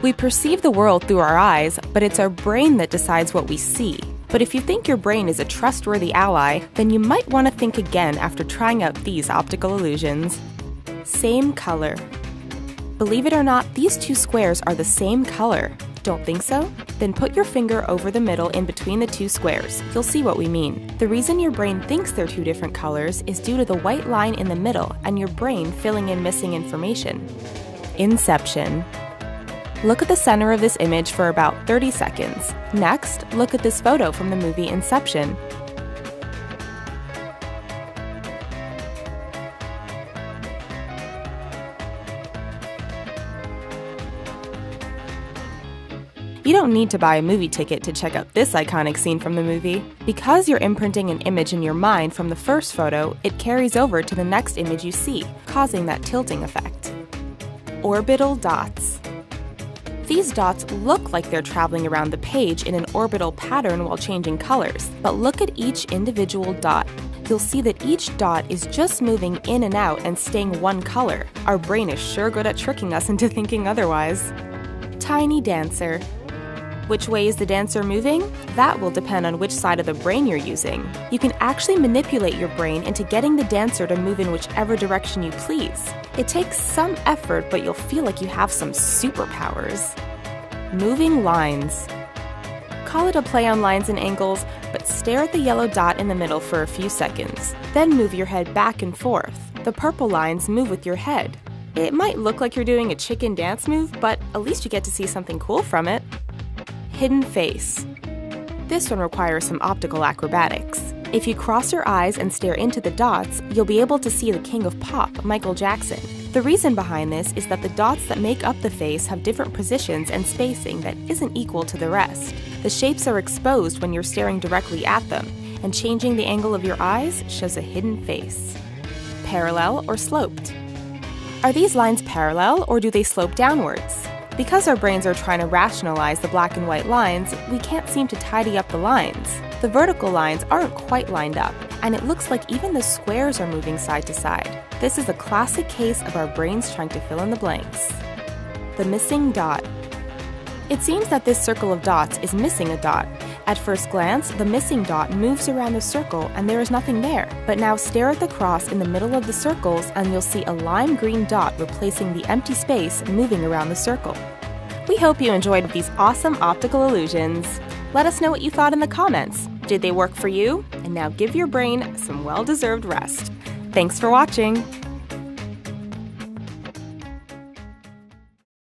We perceive the world through our eyes, but it's our brain that decides what we see. But if you think your brain is a trustworthy ally, then you might want to think again after trying out these optical illusions. Same color. Believe it or not, these two squares are the same color. Don't think so? Then put your finger over the middle in between the two squares. You'll see what we mean. The reason your brain thinks they're two different colors is due to the white line in the middle and your brain filling in missing information. Inception. Look at the center of this image for about 30 seconds. Next, look at this photo from the movie Inception. You don't need to buy a movie ticket to check out this iconic scene from the movie. Because you're imprinting an image in your mind from the first photo, it carries over to the next image you see, causing that tilting effect. Orbital dots. These dots look like they're traveling around the page in an orbital pattern while changing colors, but look at each individual dot. You'll see that each dot is just moving in and out and staying one color. Our brain is sure good at tricking us into thinking otherwise. Tiny dancer. Which way is the dancer moving? That will depend on which side of the brain you're using. You can actually manipulate your brain into getting the dancer to move in whichever direction you please. It takes some effort, but you'll feel like you have some superpowers. Moving lines. Call it a play on lines and angles, but stare at the yellow dot in the middle for a few seconds. Then move your head back and forth. The purple lines move with your head. It might look like you're doing a chicken dance move, but at least you get to see something cool from it. Hidden face. This one requires some optical acrobatics. If you cross your eyes and stare into the dots, you'll be able to see the king of pop, Michael Jackson. The reason behind this is that the dots that make up the face have different positions and spacing that isn't equal to the rest. The shapes are exposed when you're staring directly at them, and changing the angle of your eyes shows a hidden face. Parallel or sloped. Are these lines parallel or do they slope downwards? Because our brains are trying to rationalize the black and white lines, we can't seem to tidy up the lines. The vertical lines aren't quite lined up, and it looks like even the squares are moving side to side. This is a classic case of our brains trying to fill in the blanks. The missing dot. It seems that this circle of dots is missing a dot. At first glance, the missing dot moves around the circle and there is nothing there. But now stare at the cross in the middle of the circles and you'll see a lime green dot replacing the empty space moving around the circle. We hope you enjoyed these awesome optical illusions. Let us know what you thought in the comments. Did they work for you? And now give your brain some well-deserved rest. Thanks for watching!